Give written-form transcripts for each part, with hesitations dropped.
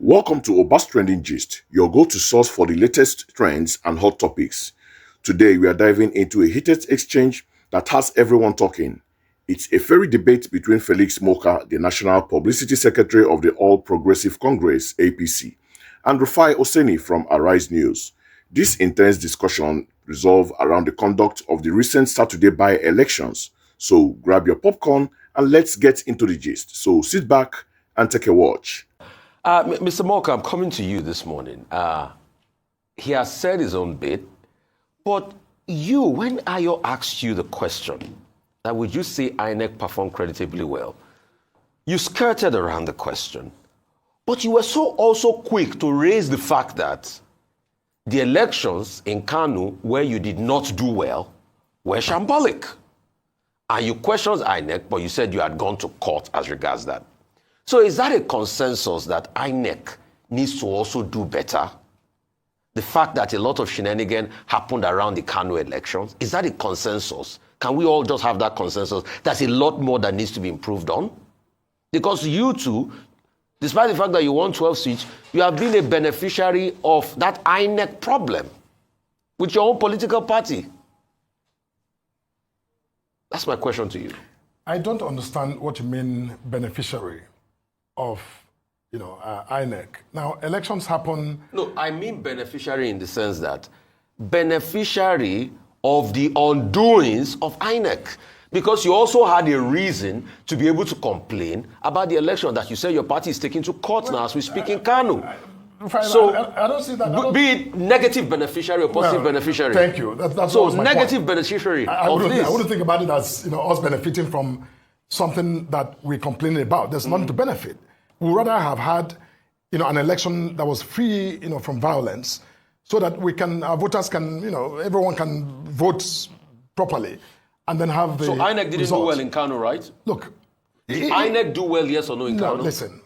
Welcome to Obas Trending Gist, your go-to source for the latest trends and hot topics. Today, we are diving into a heated exchange that has everyone talking. It's a fiery debate between Felix Morka, the National Publicity Secretary of the All Progressive Congress, APC, and Rufai Oseni from Arise News. This intense discussion revolves around the conduct of the recent Saturday by-elections. So grab your popcorn and let's get into the gist. So sit back and take a watch. Mr. Morka, I'm coming to you this morning. He has said his own bit, but you, when Ayo asked you the question, that would you say INEC performed creditably well, you skirted around the question, but you were so also quick to raise the fact that the elections in Kano, where you did not do well, were shambolic. And you questioned INEC, but you said you had gone to court as regards that. So is that a consensus that INEC needs to also do better? The fact that a lot of shenanigans happened around the Kano elections, is that a consensus? Can we all just have that consensus? That's a lot more that needs to be improved on. Because you two, despite the fact that you won 12 seats, you have been a beneficiary of that INEC problem with your own political party. That's my question to you. I don't understand what you mean beneficiary of, INEC. Now, elections happen... No, I mean beneficiary in the sense that beneficiary of the undoings of INEC. Because you also had a reason to be able to complain about the election that you say your party is taking to court now as we speak in Kano. So I don't see that. Be it negative beneficiary or positive beneficiary. Thank you. That's so my negative point. Beneficiary I of this. I wouldn't think about it as us benefiting from something that we're complaining about. There's nothing to benefit. We'd rather have had an election that was free from violence, so that we can our voters can everyone can vote properly, and then have the. So INEC didn't do well in Kano, right? Look, did INEC do well, yes or no, in Kano? No, listen.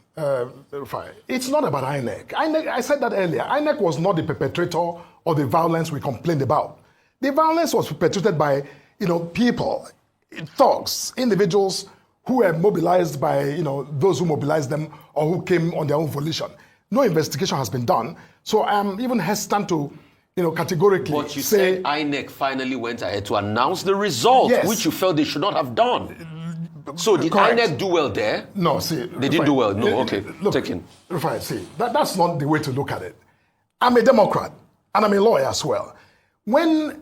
It's not about INEC. I said that earlier. INEC was not the perpetrator of the violence we complained about. The violence was perpetrated by, people, thugs, individuals who were mobilized by, those who mobilized them or who came on their own volition. No investigation has been done. So I'm even hesitant to, categorically say... But you said INEC finally went ahead to announce the result, yes, which you felt they should not have done. So did correct. INEC do well there? No, see... They didn't do well? No, okay, look, take in. Rufai, see, that's not the way to look at it. I'm a Democrat, and I'm a lawyer as well. When,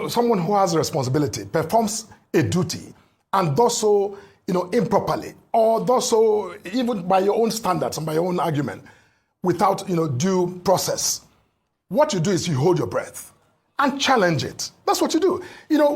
someone who has a responsibility performs a duty and does so, improperly, or does so even by your own standards and by your own argument, without, due process, what you do is you hold your breath and challenge it. That's what you do.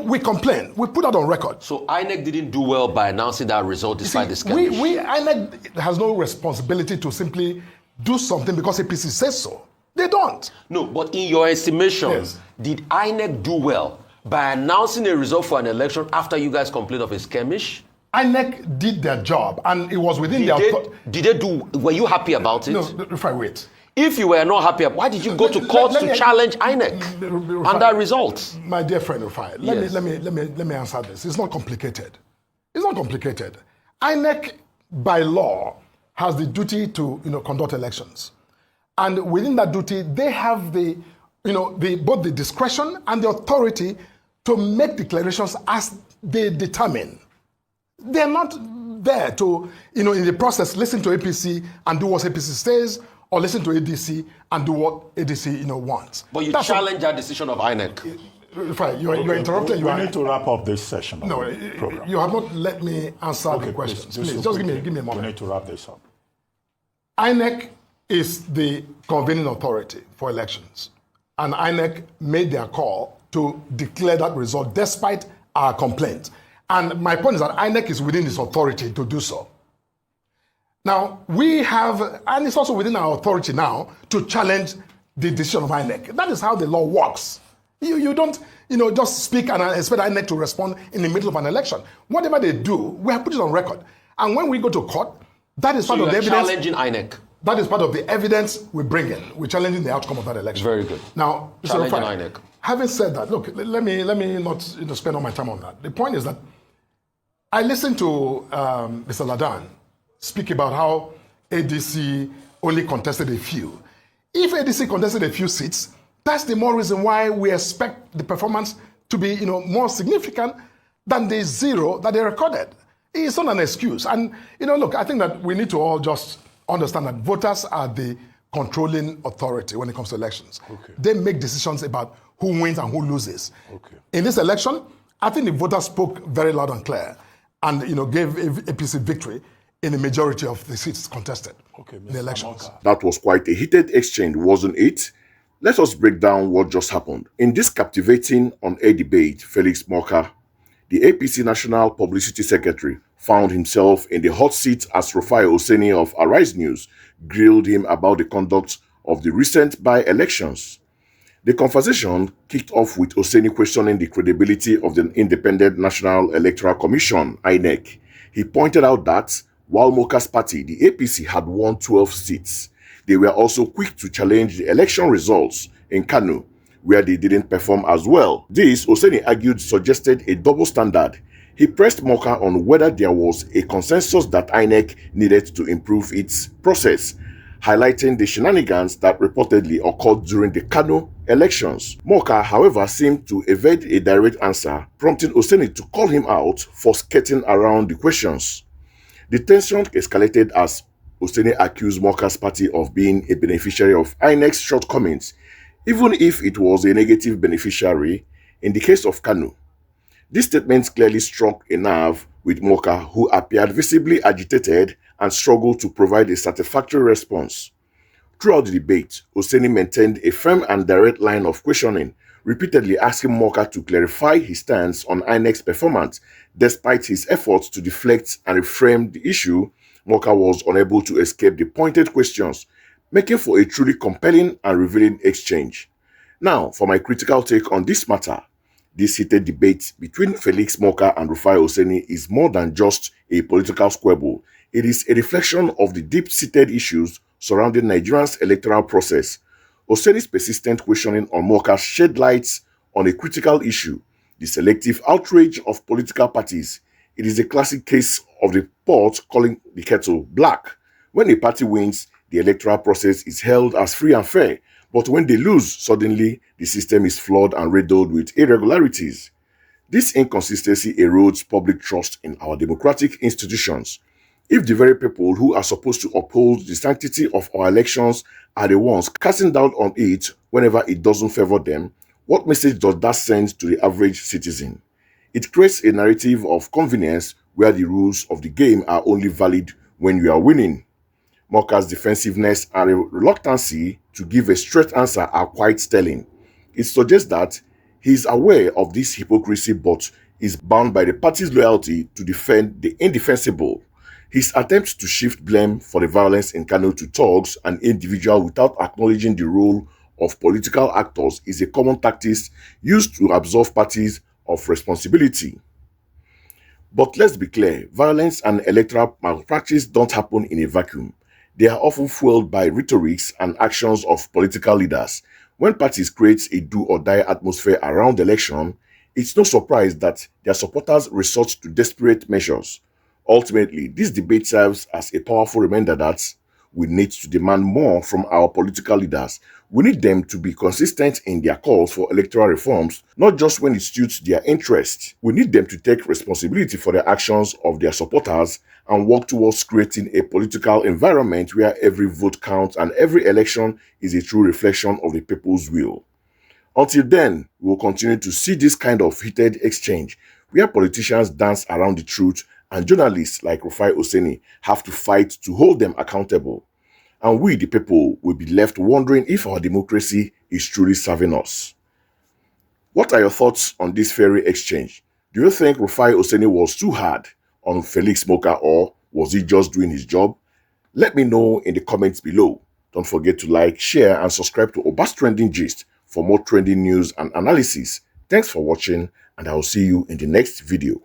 We complain. We put that on record. So INEC didn't do well by announcing that result despite the skirmish? INEC has no responsibility to simply do something because APC says so. They don't. No, but in your estimation, yes, did INEC do well by announcing a result for an election after you guys complained of a skirmish? INEC did their job, and it was within were you happy about it? No, if I wait. If you were not happy, why did you go to court to challenge INEC on that result? My dear friend Rufai, let me answer this. It's not complicated. It's not complicated. INEC, by law, has the duty to conduct elections, and within that duty, they have the both the discretion and the authority to make declarations as they determine. They're not there to in the process listen to APC and do what APC says, or listen to ADC and do what ADC wants. But you challenge that decision of INEC. Fine, you're interrupting. We need to wrap up this session. No, you have not let me answer the questions. Please, just give me a moment. We need to wrap this up. INEC is the convening authority for elections, and INEC made their call to declare that result despite our complaint. And my point is that INEC is within its authority to do so. Now, we have, and it's also within our authority now, to challenge the decision of INEC. That is how the law works. You don't, just speak and expect INEC to respond in the middle of an election. Whatever they do, we have put it on record. And when we go to court, that is part of the evidence. Challenging INEC. That is part of the evidence we bring in. We're challenging the outcome of that election. Very good. Now, challenging INEC. Having said that, look, let me not spend all my time on that. The point is that I listened to Mr. Ladan speak about how ADC only contested a few. If ADC contested a few seats, that's the more reason why we expect the performance to be, more significant than the zero that they recorded. It's not an excuse. And, look, I think that we need to all just understand that voters are the controlling authority when it comes to elections. Okay. They make decisions about who wins and who loses. Okay. In this election, I think the voters spoke very loud and clear and, gave APC victory in the majority of the seats contested in the elections. Morka. That was quite a heated exchange, wasn't it? Let us break down what just happened. In this captivating on-air debate, Felix Morka, the APC National Publicity Secretary, found himself in the hot seat as Rufai Oseni of Arise News grilled him about the conduct of the recent by-elections. The conversation kicked off with Oseni questioning the credibility of the Independent National Electoral Commission, INEC. He pointed out that while Morka's party, the APC, had won 12 seats, they were also quick to challenge the election results in Kano, where they didn't perform as well. This, Oseni argued, suggested a double standard. He pressed Morka on whether there was a consensus that INEC needed to improve its process, highlighting the shenanigans that reportedly occurred during the Kano elections. Morka, however, seemed to evade a direct answer, prompting Oseni to call him out for skirting around the questions. The tension escalated as Oseni accused Morka's party of being a beneficiary of INEC's shortcomings, even if it was a negative beneficiary in the case of Kano. These statements clearly struck a nerve with Morka, who appeared visibly agitated and struggled to provide a satisfactory response. Throughout the debate, Oseni maintained a firm and direct line of questioning, repeatedly asking Morka to clarify his stance on INEC's performance. Despite his efforts to deflect and reframe the issue, Morka was unable to escape the pointed questions, making for a truly compelling and revealing exchange. Now, for my critical take on this matter. This heated debate between Felix Morka and Rufai Oseni is more than just a political squabble. It is a reflection of the deep-seated issues surrounding Nigeria's electoral process. Oseni's persistent questioning on Morka shed light on a critical issue: the selective outrage of political parties. It is a classic case of the pot calling the kettle black. When a party wins, the electoral process is held as free and fair, but when they lose, suddenly the system is flawed and riddled with irregularities. This inconsistency erodes public trust in our democratic institutions. If the very people who are supposed to uphold the sanctity of our elections are the ones casting doubt on it whenever it doesn't favor them, what message does that send to the average citizen? It creates a narrative of convenience where the rules of the game are only valid when you are winning. Morka's defensiveness and reluctancy to give a straight answer are quite telling. It suggests that he is aware of this hypocrisy but is bound by the party's loyalty to defend the indefensible. His attempt to shift blame for the violence in Kano to thugs and individuals without acknowledging the role of political actors is a common tactic used to absolve parties of responsibility. But let's be clear, violence and electoral malpractice don't happen in a vacuum. They are often fueled by rhetorics and actions of political leaders. When parties create a do-or-die atmosphere around the election, it's no surprise that their supporters resort to desperate measures. Ultimately, this debate serves as a powerful reminder that we need to demand more from our political leaders. We need them to be consistent in their calls for electoral reforms, not just when it suits their interests. We need them to take responsibility for the actions of their supporters and work towards creating a political environment where every vote counts and every election is a true reflection of the people's will. Until then, we will continue to see this kind of heated exchange where politicians dance around the truth and journalists like Rufai Oseni have to fight to hold them accountable. And we, the people, will be left wondering if our democracy is truly serving us. What are your thoughts on this fiery exchange? Do you think Rufai Oseni was too hard on Felix Morka, or was he just doing his job? Let me know in the comments below. Don't forget to like, share, and subscribe to Obas Trending Gist for more trending news and analysis. Thanks for watching, and I will see you in the next video.